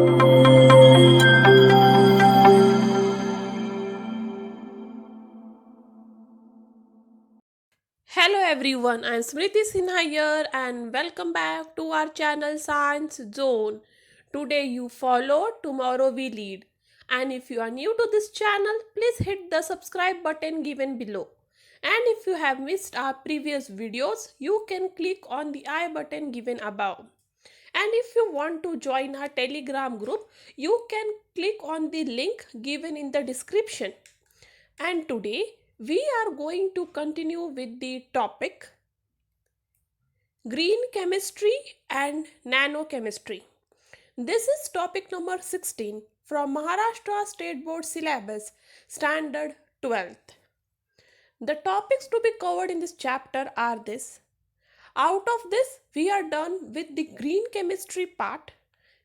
Hello everyone, I am Smriti Sinha here and welcome back to our channel Science Zone. Today you follow, tomorrow we lead. And if you are new to this channel, please hit the subscribe button given below. And if you have missed our previous videos, you can click on the I button given above. And if you want to join our Telegram group, you can click on the link given in the description. And today we are going to continue with the topic green chemistry and nanochemistry. This is topic number 16 from Maharashtra State Board syllabus standard 12th. The topics to be covered in this chapter are this. Out of this, we are done with the green chemistry part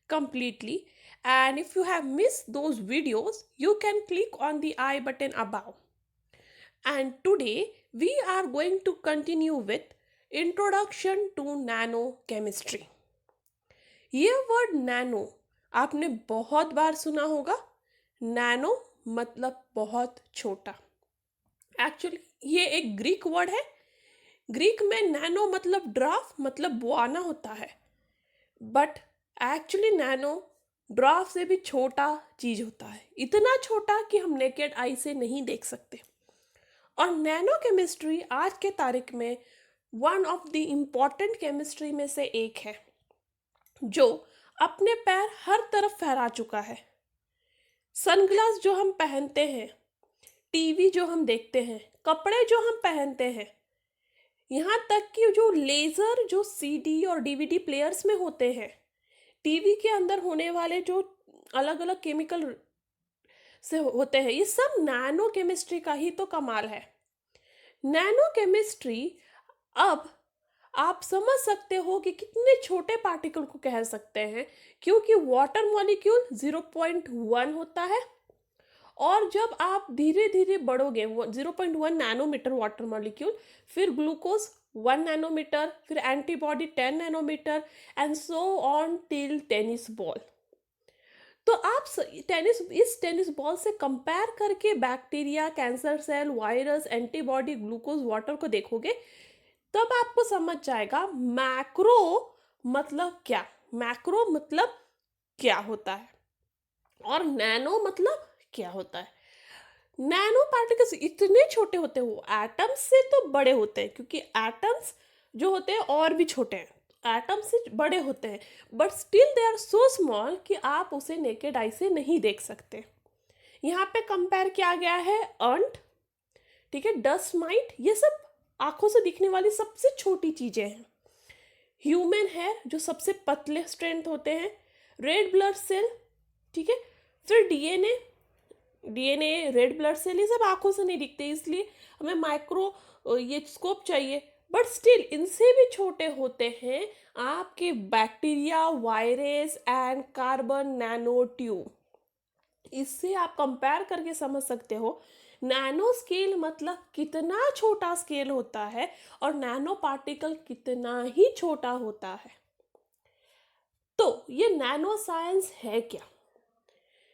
completely. And if you have missed those videos, you can click on the I button above. And today we are going to continue with Introduction to Nanochemistry. ये word nano आपने बहुत बार सुना होगा. Nano मतलब बहुत छोटा. Actually ये एक ग्रीक वर्ड है. ग्रीक में नैनो मतलब ड्राफ मतलब बुआना होता है. बट एक्चुअली नैनो ड्राफ से भी छोटा चीज होता है. इतना छोटा कि हम नेकेड आई से नहीं देख सकते. और नैनो केमिस्ट्री आज के तारीख में one of the important chemistry में से एक है जो अपने पैर हर तरफ फहरा चुका है. सनग्लास जो हम पहनते हैं, टीवी जो हम देखते हैं, कपड़े जो हम पहनते हैं, यहाँ तक कि जो लेज़र जो सीडी और डीवीडी प्लेयर्स में होते हैं, टीवी के अंदर होने वाले जो अलग अलग केमिकल से होते हैं, ये सब नैनो केमिस्ट्री का ही तो कमाल है. नैनो केमिस्ट्री अब आप समझ सकते हो कि कितने छोटे पार्टिकल को कह सकते हैं, क्योंकि वाटर मॉलिक्यूल 0.1 होता है और जब आप धीरे धीरे बढ़ोगे 0.1 नैनोमीटर वाटर मॉलिक्यूल, फिर ग्लूकोज 1 नैनोमीटर, फिर antibody 10 nanometre and so on till tennis ball. तो आप इस टेनिस बॉल से कंपेयर करके bacteria, cancer cell, virus, antibody, glucose, water को देखोगे तब आपको समझ जाएगा मैक्रो मतलब क्या, मैक्रो मतलब क्या होता है और नैनो मतलब क्या होता है. नैनो पार्टिकल्स इतने छोटे होते हैं, वो एटम्स से तो बड़े होते हैं, क्योंकि एटम्स जो होते हैं और भी छोटे हैं, एटम से बड़े होते हैं, but still they are so small कि आप उसे नेकेड आई से नहीं देख सकते. यहाँ पे कंपेयर किया गया है अंट, ठीक है, डस्ट माइट, ये सब आंखों से दिखने वाली सबसे छोटी चीजें हैं. ह्यूमन हेयर जो सबसे पतले स्ट्रेंथ होते हैं, रेड ब्लड सेल, ठीक है, फिर डीएनए, रेड ब्लड सेल, ये सब आंखों से नहीं दिखते, इसलिए हमें माइक्रो ये स्कोप चाहिए. बट स्टिल इनसे भी छोटे होते हैं आपके bacteria, virus and carbon nano tube. इससे आप कंपेयर करके समझ सकते हो नैनो स्केल मतलब कितना छोटा स्केल होता है और नैनो पार्टिकल कितना ही छोटा होता है. तो ये नैनो साइंस है क्या?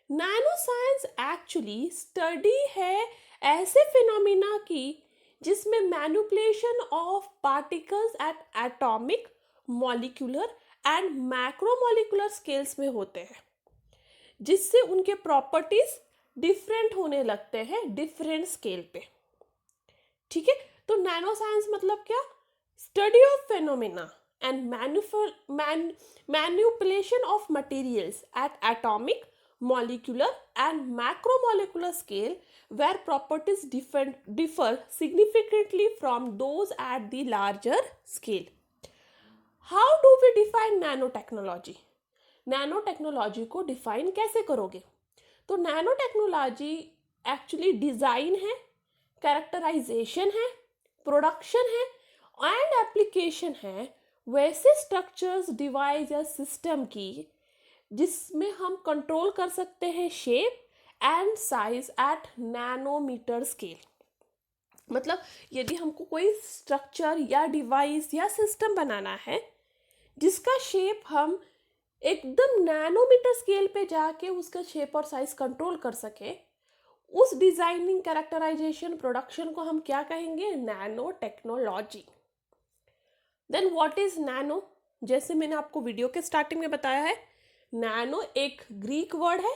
नैनो साइंस एक्चुअली स्टडी है ऐसे फिनोमिना की जिसमें manipulation of particles at atomic, molecular and macromolecular scales में होते हैं, जिससे उनके प्रॉपर्टीज डिफरेंट होने लगते हैं डिफरेंट स्केल पे. ठीक है, तो नैनो साइंस मतलब क्या? Study of phenomena and manipulation of materials at atomic, molecular and macromolecular scale where properties differ significantly from those at the larger scale. How do we define nanotechnology? Nanotechnology को define कैसे करोगे? तो nanotechnology actually design है, characterisation है, production है and application है वैसे structures, device या सिस्टम की जिसमें हम कंट्रोल कर सकते हैं shape and size at nanometre scale. मतलब यदि हमको कोई स्ट्रक्चर या डिवाइस या सिस्टम बनाना है जिसका शेप हम एकदम नैनोमीटर स्केल पे जाके उसका शेप और साइज कंट्रोल कर सके, उस डिजाइनिंग, कैरेक्टराइजेशन, प्रोडक्शन को हम क्या कहेंगे? Nano technology. Then what is nano? जैसे मैंने आपको वीडियो के स्टार्टिंग में बताया है, नैनो एक ग्रीक वर्ड है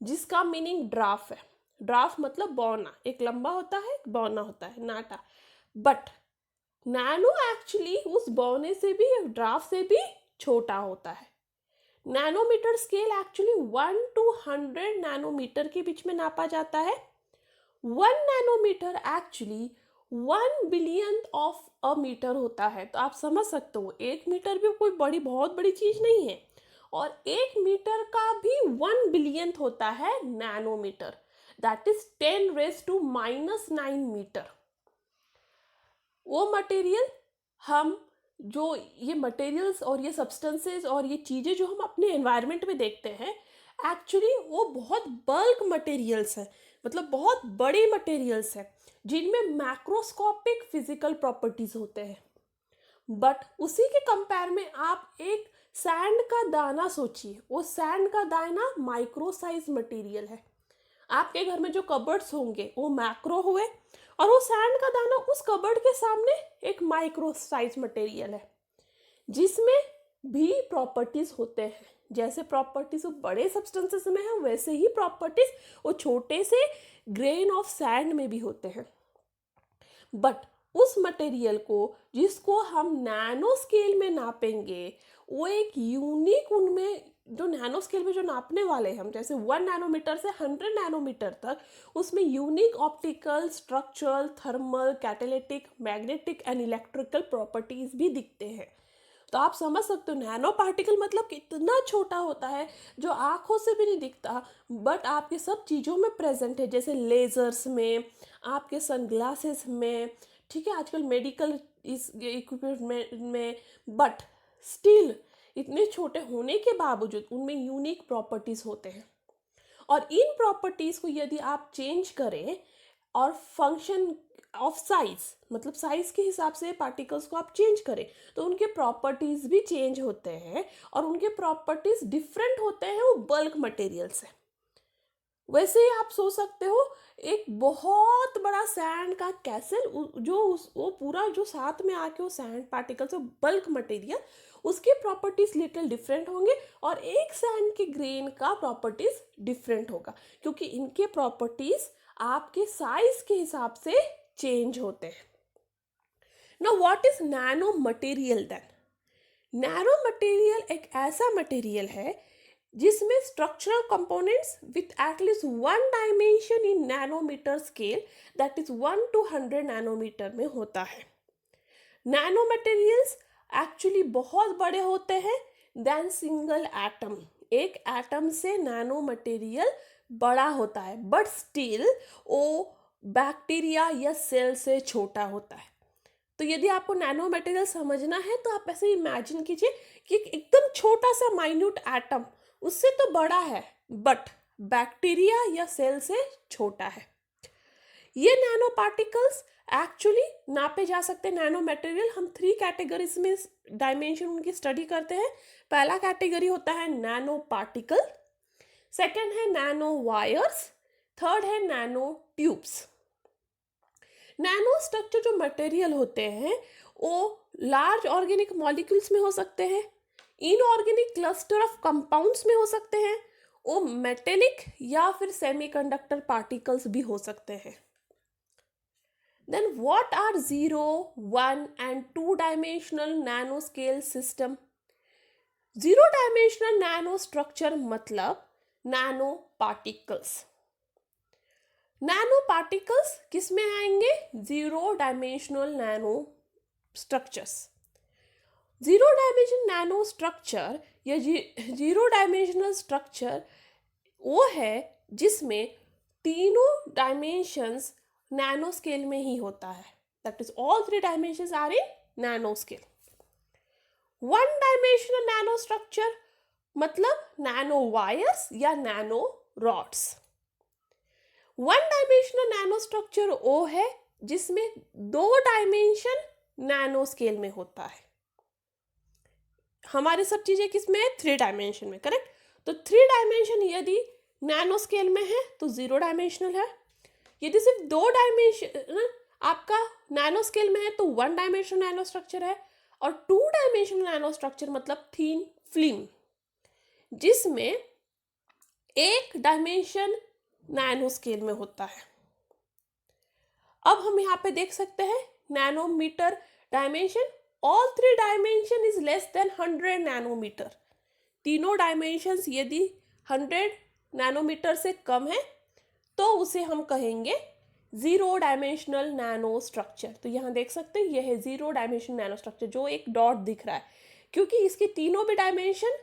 जिसका मीनिंग ड्राफ है। ड्राफ मतलब बौना, एक लंबा होता है, एक बौना होता है, नाटा। बट नैनो एक्चुअली उस बौने से भी, ड्राफ से भी छोटा होता है। Nanometre scale actually 1 to 100 nanometre के बीच में नापा जाता है। 1 nanometre actually 1 billion of a metre होता है। तो आप समझ सकते हो 1 मीटर भी कोई बहुत बड़ी चीज नहीं है, और 1 मीटर का भी 1 बिलियन होता है नैनोमीटर, दैट इज 10⁻⁹ मीटर। वो मटेरियल हम, जो ये मटेरियल्स और ये सब्सटेंसेस और ये चीज़ें जो हम अपने एनवायरनमेंट में देखते हैं, एक्चुअली वो बहुत बल्क मटेरियल्स हैं, मतलब बहुत बड़े मटेरियल्स हैं जिनमें मैक्रोस्कोपिक फिजिकल प्रॉपर्टीज होते हैं। बट उसी के कंपेयर में आप एक सैंड का दाना सोचिए, वो सैंड का दाना माइक्रो साइज मटेरियल है। आपके घर में जो कबर्ड्स होंगे वो मैक्रो हुए, और वो सैंड का दाना उस कबर्ड के सामने एक माइक्रो साइज मटेरियल है जिसमें भी प्रॉपर्टीज होते हैं। जैसे प्रॉपर्टीज वो बड़े सब्सटेंसेस में है, वैसे ही प्रॉपर्टीज वो छोटे से ग्रेन ऑफ सैंड में भी होते हैं। बट उस मटेरियल को जिसको हम नैनो स्केल में नापेंगे, वो एक यूनिक, उनमें जो नैनो स्केल में जो नापने वाले हैं हम, जैसे 1 नैनोमीटर से 100 नैनोमीटर तक, उसमें unique optical, structural, thermal, catalytic, magnetic and electrical properties भी दिखते हैं। तो आप समझ सकते हो नैनो पार्टिकल मतलब कितना छोटा होता है, जो आंखों से भी नहीं दिखता, बट आपके सब चीज़ों में प्रेजेंट है, जैसे लेजर्स में, आपके सनग्लासेस में, ठीक है, आजकल मेडिकल इस इक्विपमेंट में। बट स्टिल इतने छोटे होने के बावजूद उनमें यूनिक प्रॉपर्टीज होते हैं, और इन प्रॉपर्टीज को यदि आप चेंज करें और फंक्शन ऑफ साइज, मतलब साइज के हिसाब से पार्टिकल्स को आप चेंज करें, तो उनके प्रॉपर्टीज भी चेंज होते हैं, और उनके प्रॉपर्टीज डिफरेंट होते हैं वो बल्क मटेरियल से। वैसे ही आप सोच सकते हो एक बहुत बड़ा सैंड का कैसल, वो पूरा जो साथ में आके वो सैंड पार्टिकल्स, वो बल्क मटेरियल, उसके प्रॉपर्टीज लिटिल डिफरेंट होंगे, और एक सैंड के ग्रेन का प्रॉपर्टीज डिफरेंट होगा, क्योंकि इनके प्रॉपर्टीज आपके साइज के हिसाब से चेंज होते हैं। Now what is nano material then? Nano material एक ऐसा मटेरियल है जिसमें structural components with at least 1 dimension in nanometre scale, that is 1 to 100 nanometre में होता है। नैनो मटेरियल्स एक्चुअली बहुत बड़े होते हैं देन सिंगल एटम। एक एटम से नैनो मटेरियल बड़ा होता है, बट स्टिल वो बैक्टीरिया या सेल से छोटा होता है। तो यदि आपको नैनो मटेरियल समझना है तो आप ऐसे इमेजिन कीजिए कि एकदम छोटा सा माइन्यूट एटम उससे तो बड़ा है, बट बैक्टीरिया या सेल से छोटा है। ये नैनो पार्टिकल्स एक्चुअली नापे जा सकते हैं। नैनो मटेरियल हम 3 कैटेगरीज में डायमेंशन उनकी स्टडी करते हैं। पहला कैटेगरी होता है नैनो पार्टिकल, सेकेंड है नैनो वायर्स, थर्ड है नैनो ट्यूब्स। नैनो स्ट्रक्चर जो मटेरियल होते हैं वो लार्ज ऑर्गेनिक मॉलिक्यूल्स में हो सकते हैं, इनऑर्गेनिक क्लस्टर ऑफ कंपाउंड्स में हो सकते हैं, वो मेटेलिक या फिर सेमीकंडक्टर पार्टिकल्स भी हो सकते हैं। Then what are 0, 1 and 2 dimensional nanoscale system? 0 dimensional nano structure मतलब नैनो पार्टिकल्स। नैनो पार्टिकल्स किस में आएंगे? 0 dimensional nano structures. 0 dimensional nano structure या 0 डायमेंशनल स्ट्रक्चर वो है जिसमें तीनों डायमेंशंस नैनो स्केल में ही होता है, that is all 3 dimensions are in nano scale. 1 dimensional nano structure मतलब नैनो वायर्स या nano rods. 1 dimensional nano structure वो है जिसमें 2 डायमेंशन नैनो स्केल में होता है। हमारी सब चीज़ें किस में है, 3 डायमेंशन में, करेक्ट। तो 3 डायमेंशन यदि नैनो स्केल में है तो 0 डायमेंशनल है। यदि सिर्फ 2 डायमेंशन आपका नैनो स्केल में है तो 1 डायमेंशनल नैनो स्ट्रक्चर है। और 2 डायमेंशनल नैनो स्ट्रक्चर मतलब थीन फिल्म, जिसमें एक डायमेंशन नैनो स्केल में होता है। अब हम यहाँ पे देख सकते हैं nanometre dimension, all 3 dimension is less than 100 nanometre. तीनों डायमेंशंस यदि 100 नैनोमीटर से कम है तो उसे हम कहेंगे 0 डायमेंशनल नैनो स्ट्रक्चर। तो यहाँ देख सकते हैं यह है 0 डायमेंशनल नैनो स्ट्रक्चर, जो एक डॉट दिख रहा है, क्योंकि इसके तीनों भी डायमेंशन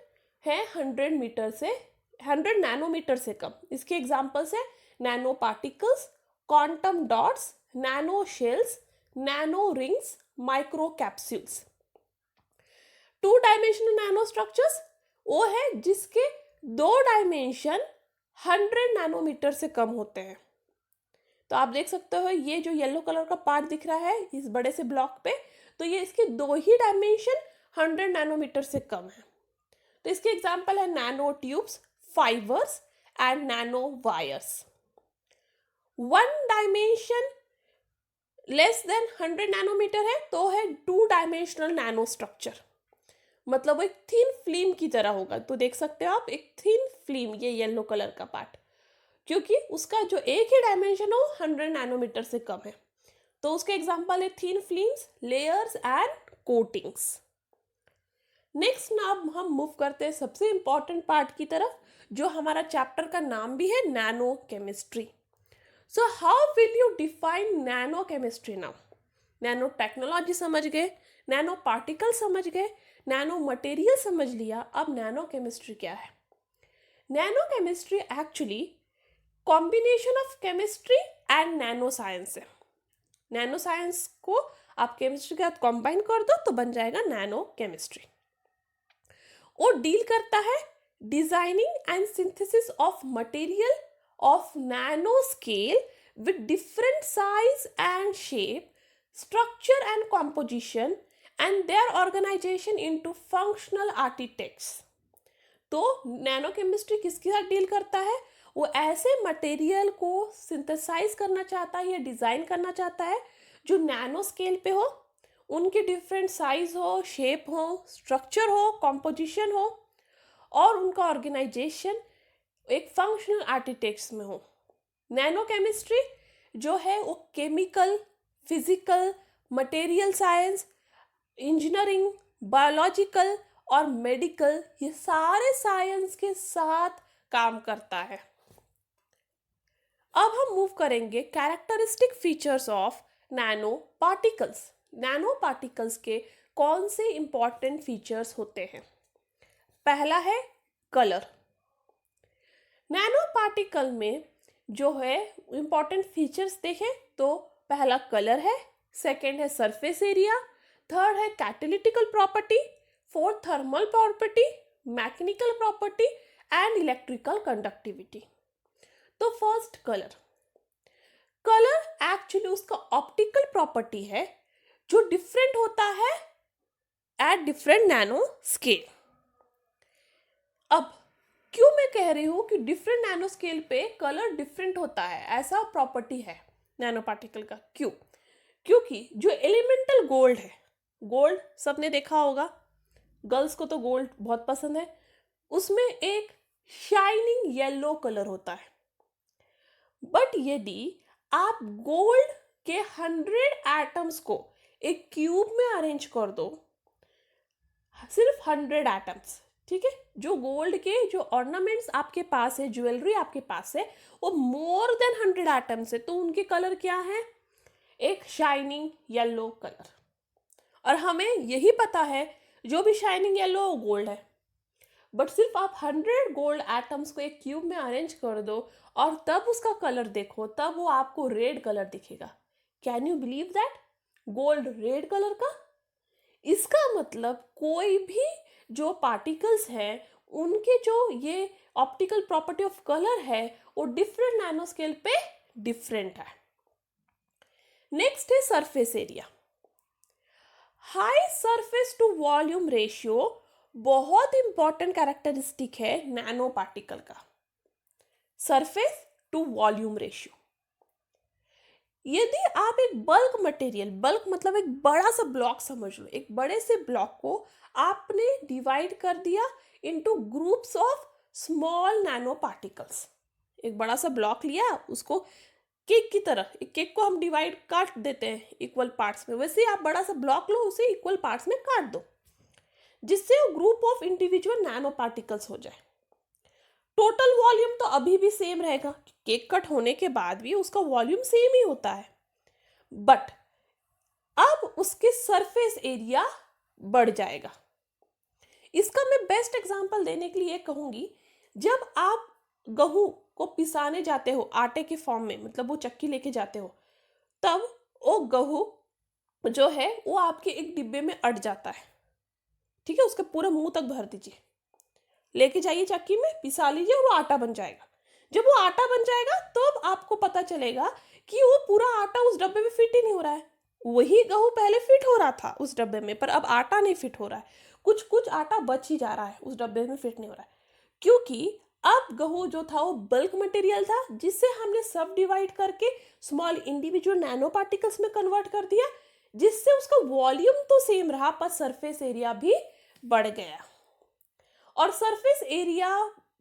है 100 नैनोमीटर से कम। इसके एग्जाम्पल्स है nano particles, quantum dots, nano shells, nano rings, micro capsules. 2 dimensional nano structures वो है जिसके 2 डायमेंशन 100 नैनोमीटर से कम होते हैं। तो आप देख सकते हो ये जो येलो कलर का पार्ट दिख रहा है इस बड़े से ब्लॉक पे, तो ये इसके 2 ही डायमेंशन 100 नैनोमीटर से कम है। तो इसके एग्जाम्पल है nano tubes, fibres and nano wires. 1 dimension less than 100 nanometre है तो है 2 डायमेंशनल नैनो स्ट्रक्चर, मतलब वो एक थिन फिल्म की तरह होगा। तो देख सकते हो आप एक थिन फिल्म, ये येलो कलर का पार्ट, क्योंकि उसका जो एक ही डायमेंशन हो 100 नैनोमीटर से कम है। तो उसके एग्जांपल है thin films, layers and coatings. Next ना अब हम मूव करते हैं सबसे इंपॉर्टेंट पार्ट की तरफ, जो हमारा चैप्टर का नाम भी है nano chemistry. So how will you define nano chemistry now? Nano technology समझ गए, नैनो पार्टिकल समझ गए, नैनो मटेरियल समझ लिया, अब नैनो केमिस्ट्री क्या है? Nano chemistry actually combination of chemistry and nano science है। नैनो साइंस को आप केमिस्ट्री के साथ कंबाइन कर दो तो बन जाएगा नैनो केमिस्ट्री। वो डील करता है designing and synthesis of material of nano scale with different size and shape, structure and composition and their organization into functional architects। तो नैनो केमिस्ट्री किसके साथ डील करता है? वो ऐसे मटेरियल को सिंथेसाइज करना चाहता है या डिज़ाइन करना चाहता है जो नैनो स्केल पे हो, उनके डिफरेंट साइज हो, शेप हो, स्ट्रक्चर हो, कॉम्पोजिशन हो, और उनका ऑर्गेनाइजेशन एक फंक्शनल आर्किटेक्ट्स में हो। नैनो केमिस्ट्री जो है वो chemical, physical, material science, engineering, biological और मेडिकल, ये सारे साइंस के साथ काम करता है। अब हम मूव करेंगे characteristic features of nano particles. Nano particles के कौन से इंपॉर्टेंट फीचर्स होते हैं? पहला है कलर। नैनो पार्टिकल में जो है इंपॉर्टेंट फीचर्स देखें तो पहला कलर है, सेकेंड है सरफेस एरिया, थर्ड है catalytical property, fourth thermal property, mechanical property and electrical conductivity. तो फर्स्ट कलर। कलर एक्चुअली उसका ऑप्टिकल प्रॉपर्टी है जो डिफरेंट होता है एट डिफरेंट नैनो स्केल। अब क्यों मैं कह रही हूँ कि डिफरेंट नैनो स्केल पे कलर डिफरेंट होता है, ऐसा प्रॉपर्टी है नैनो पार्टिकल का? क्यों? क्योंकि जो एलिमेंटल गोल्ड है, गोल्ड सबने देखा होगा, गर्ल्स को तो गोल्ड बहुत पसंद है, उसमें एक शाइनिंग येलो कलर होता है। बट यदि आप गोल्ड के 100 एटम्स को एक क्यूब में अरेंज कर दो, सिर्फ 100 एटम्स, ठीक है, जो गोल्ड के जो ऑर्नामेंट्स आपके पास है, ज्वेलरी आपके पास है, वो मोर देन 100 एटम्स है, तो उनके कलर क्या है? एक शाइनिंग येलो कलर। और हमें यही पता है जो भी शाइनिंग येलो गोल्ड है। बट सिर्फ आप 100 गोल्ड एटम्स को एक क्यूब में अरेंज कर दो और तब उसका कलर देखो, तब वो आपको रेड कलर दिखेगा। Can you believe that? Gold red colour का। इसका मतलब कोई भी जो पार्टिकल्स हैं उनके जो ये ऑप्टिकल प्रॉपर्टी ऑफ कलर है वो डिफरेंट नैनो स्केल पे डिफरेंट है। नेक्स्ट है surface area. High surface to volume ratio बहुत इंपॉर्टेंट कैरेक्टरिस्टिक है नैनो पार्टिकल का, सरफेस टू वॉल्यूम रेशियो। यदि आप एक बल्क मटेरियल, बल्क मतलब एक बड़ा सा ब्लॉक समझ लो, एक बड़े से ब्लॉक को आपने डिवाइड कर दिया into groups of small nano particles. एक बड़ा सा ब्लॉक लिया, उसको केक की तरह, एक केक को हम डिवाइड काट देते हैं इक्वल पार्ट्स में, वैसे ही आप बड़ा सा ब्लॉक लो, उसे इक्वल पार्ट्स में काट दो, जिससे वो group of individual nano particles हो जाए। टोटल वॉल्यूम तो अभी भी सेम रहेगा, केक कट होने के बाद भी उसका वॉल्यूम सेम ही होता है, बट अब उसके सरफेस एरिया बढ़ जाएगा। इसका मैं बेस्ट एग्जांपल देने के लिए कहूंगी, जब आप गेहूं को पिसाने जाते हो आटे के फॉर्म में, मतलब वो चक्की लेके जाते हो, तब वो गेहूं जो है वो आपके एक डिब्बे में अट जाता है, ठीक है, उसके पूरे मुंह तक भर दीजिए, लेके जाइए चक्की में, पिसा लीजिए और वो आटा बन जाएगा। जब वो आटा बन जाएगा तो अब आपको पता चलेगा कि वो पूरा आटा उस डब्बे में फिट ही नहीं हो रहा है। वही गेहूं पहले फिट हो रहा था उस डब्बे में, पर अब आटा नहीं फिट हो रहा है, कुछ कुछ आटा बच ही जा रहा है, उस डब्बे में फिट नहीं हो रहा है, क्योंकि अब गेहूं जो था वो बल्क मटेरियल था, जिससे हमने सब डिवाइड करके स्मॉल इंडिविजुअल नैनो पार्टिकल्स में कन्वर्ट कर दिया, जिससे उसका वॉल्यूम तो सेम रहा पर सरफेस एरिया भी बढ़ गया। और सरफेस एरिया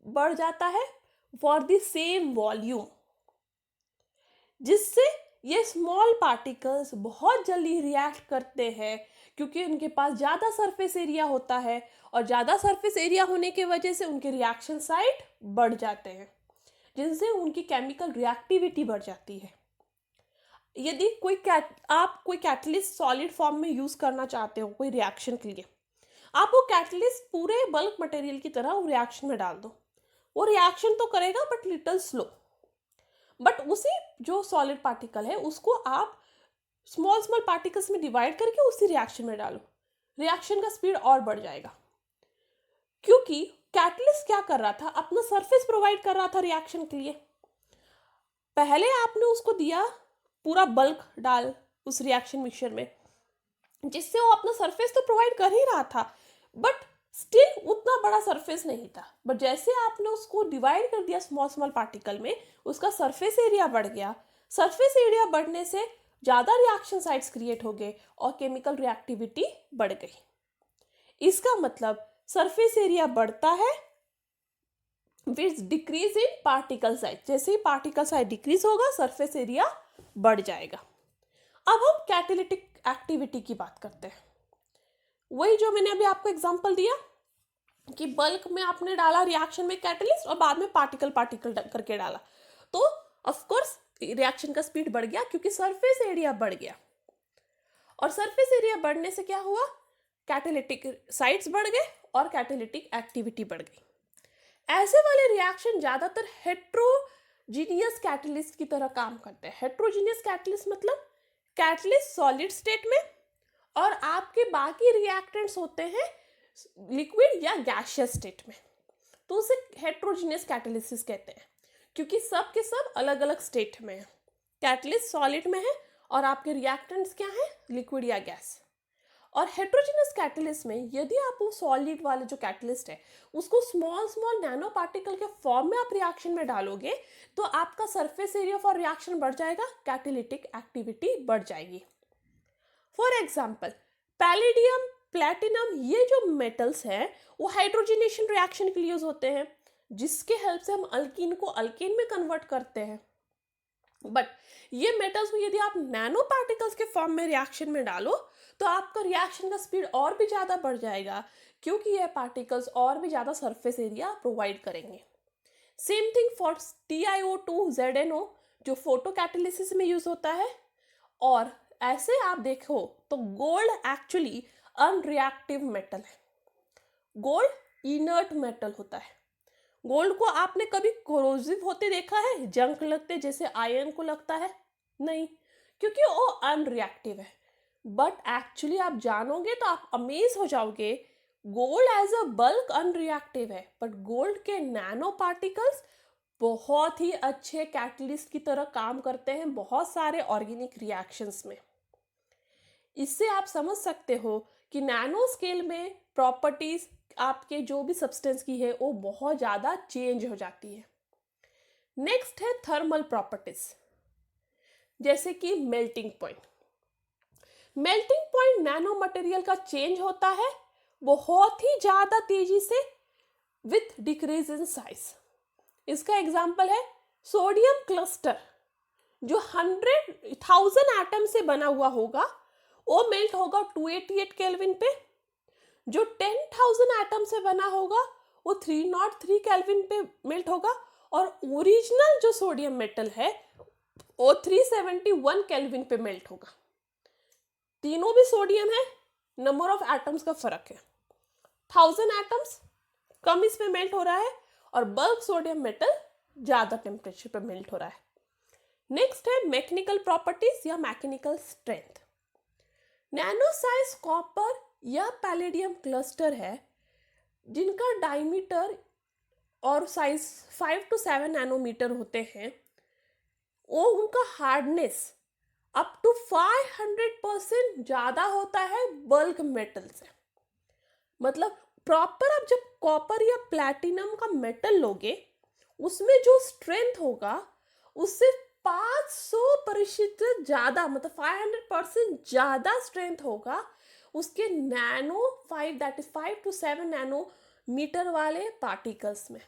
बढ़ जाता है फॉर द सेम वॉल्यूम, जिससे ये स्मॉल पार्टिकल्स बहुत जल्दी रिएक्ट करते हैं, क्योंकि उनके पास ज़्यादा सरफेस एरिया होता है, और ज़्यादा सरफेस एरिया होने की वजह से उनके रिएक्शन साइट बढ़ जाते हैं, जिनसे उनकी केमिकल रिएक्टिविटी बढ़ जाती है। यदि आप कोई कैटलिस्ट सॉलिड फॉर्म में यूज़ करना चाहते हो कोई रिएक्शन के लिए, आप वो कैटलिस्ट पूरे बल्क मटेरियल की तरह वो रिएक्शन में डाल दो, वो रिएक्शन तो करेगा बट लिटिल स्लो, बट उसी जो सॉलिड पार्टिकल है उसको आप स्मॉल स्मॉल पार्टिकल्स में डिवाइड करके उसी रिएक्शन में डालो, रिएक्शन का स्पीड और बढ़ जाएगा, क्योंकि कैटलिस्ट क्या कर रहा था, अपना सरफेस प्रोवाइड कर रहा था रिएक्शन के लिए। पहले आपने उसको दिया पूरा बल्क डाल उस रिएक्शन मिक्सचर में, जिससे वो अपना सरफेस तो प्रोवाइड कर ही रहा था, बट स्टिल उतना बड़ा सरफेस नहीं था। बट जैसे आपने उसको डिवाइड कर दिया स्मॉल स्मॉल पार्टिकल में, उसका सरफेस एरिया बढ़ गया। सरफेस एरिया बढ़ने से ज़्यादा रिएक्शन साइट्स क्रिएट हो गए और केमिकल रिएक्टिविटी बढ़ गई। इसका मतलब सरफेस एरिया बढ़ता है with decrease in particle size, जैसे ही पार्टिकल साइज डिक्रीज होगा सरफेस एरिया बढ़ जाएगा। अब हम कैटालिटिक एक्टिविटी की बात करते हैं। वही जो मैंने अभी आपको एग्जांपल दिया कि बल्क में आपने डाला रिएक्शन में कैटलिस्ट और बाद में पार्टिकल पार्टिकल करके डाला, तो ऑफ कोर्स रिएक्शन का स्पीड बढ़ गया, क्योंकि सरफेस एरिया बढ़ गया। और सरफेस एरिया बढ़ने से क्या हुआ, कैटालिटिक साइट्स बढ़ गए और कैटालिटिक एक्टिविटी बढ़ गई। ऐसे वाले रिएक्शन ज्यादातर हेट्रोजीनियस कैटलिस्ट की तरह काम करते हैं। हेट्रोजीनियस कैटलिस्ट मतलब कैटलिस्ट सॉलिड स्टेट में और आपके बाकी रिएक्टेंट्स होते हैं लिक्विड या गैसियस स्टेट में, तो उसे हेट्रोजीनियस कैटालिसिस कहते हैं, क्योंकि सब के सब अलग अलग स्टेट में है। कैटलिस्ट सॉलिड में है और आपके रिएक्टेंट्स क्या हैं, लिक्विड या गैस। और हेट्रोजीनियस कैटलिस्ट में यदि आप वो सॉलिड वाले जो कैटलिस्ट है उसको स्मॉल स्मॉल नैनो पार्टिकल के फॉर्म में आप रिएक्शन में डालोगे, तो आपका सरफेस एरिया फॉर रिएक्शन बढ़ जाएगा, कैटालिटिक एक्टिविटी बढ़ जाएगी। फॉर एग्जाम्पल पैलेडियम, प्लैटिनम, ये जो मेटल्स हैं वो हाइड्रोजनेशन रिएक्शन के लिए यूज होते हैं, जिसके हेल्प से हम अल्कीन को अल्केन में कन्वर्ट करते हैं। बट ये मेटल्स को यदि आप नैनो पार्टिकल्स के फॉर्म में रिएक्शन में डालो तो आपका रिएक्शन का स्पीड और भी ज़्यादा बढ़ जाएगा, क्योंकि ये पार्टिकल्स और भी ज़्यादा सरफेस एरिया प्रोवाइड करेंगे। Same thing for TiO2 ZnO जो फोटो कैटालिसिस में यूज होता है। और ऐसे आप देखो तो गोल्ड एक्चुअली अनरिएक्टिव मेटल है, गोल्ड इनर्ट मेटल होता है। गोल्ड को आपने कभी कोरोसिव होते देखा है, जंग लगते जैसे आयरन को लगता है? नहीं, क्योंकि वो अनरिएक्टिव है। बट एक्चुअली आप जानोगे तो आप अमेज हो जाओगे, gold as a bulk unreactive है, बट गोल्ड के नैनो पार्टिकल्स बहुत ही अच्छे कैटलिस्ट की तरह काम करते हैं बहुत सारे ऑर्गेनिक रिएक्शंस में। इससे आप समझ सकते हो कि नैनो स्केल में प्रॉपर्टीज आपके जो भी सब्सटेंस की है वो बहुत ज़्यादा चेंज हो जाती है। नेक्स्ट है थर्मल प्रॉपर्टीज, जैसे कि melting point. Melting point nano material का चेंज होता है बहुत ही ज़्यादा तेजी से विथ डिक्रीज इन साइज। इसका एग्जाम्पल है सोडियम क्लस्टर, जो 100,000 एटम से बना हुआ होगा वो मेल्ट होगा 288 केल्विन पे। जो 10,000 एटम से बना होगा वो 303 केल्विन पे मेल्ट होगा। और ओरिजिनल जो सोडियम मेटल है वो 371 केल्विन पे मेल्ट होगा। तीनों भी सोडियम है, नंबर ऑफ एटम्स का फर्क है। 1000 एटम्स कम इस पे मेल्ट हो रहा है और बल्क सोडियम मेटल ज्यादा टेम्परेचर पे मेल्ट हो रहा है। नेक्स्ट है मैकेनिकल प्रॉपर्टीज या mechanical strength. Nano size copper या पैलेडियम क्लस्टर है जिनका डायमीटर और साइज 5 to 7 नैनोमीटर होते हैं। वो उनका हार्डनेस अप टू 500% ज़्यादा होता है बल्क मेटल से। मतलब प्रॉपर आप जब कॉपर या प्लैटिनम का मेटल लोगे उसमें जो स्ट्रेंथ होगा उससे 500% ज़्यादा, मतलब 500% ज़्यादा स्ट्रेंथ होगा उसके nano 5 that is 5 to 7 nanometre वाले पार्टिकल्स में।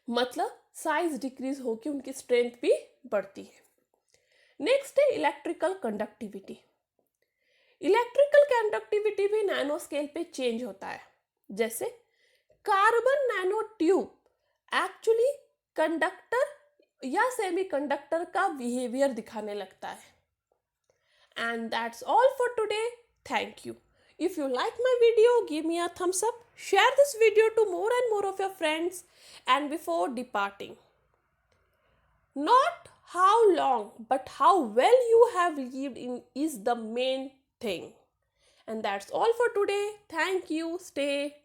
मतलब साइज डिक्रीज होकर उनकी स्ट्रेंथ भी बढ़ती है। नेक्स्ट है इलेक्ट्रिकल कंडक्टिविटी। इलेक्ट्रिकल कंडक्टिविटी भी नैनो स्केल पे चेंज होता है। जैसे carbon nano tube actually conductor या सेमीकंडक्टर का बिहेवियर दिखाने लगता है। And that's all for today. Thank you. If you like my video, give me a thumbs up. Share this video to more and more of your friends. And before departing, not how long but how well you have lived in is the main thing. And that's all for today. Thank you. Stay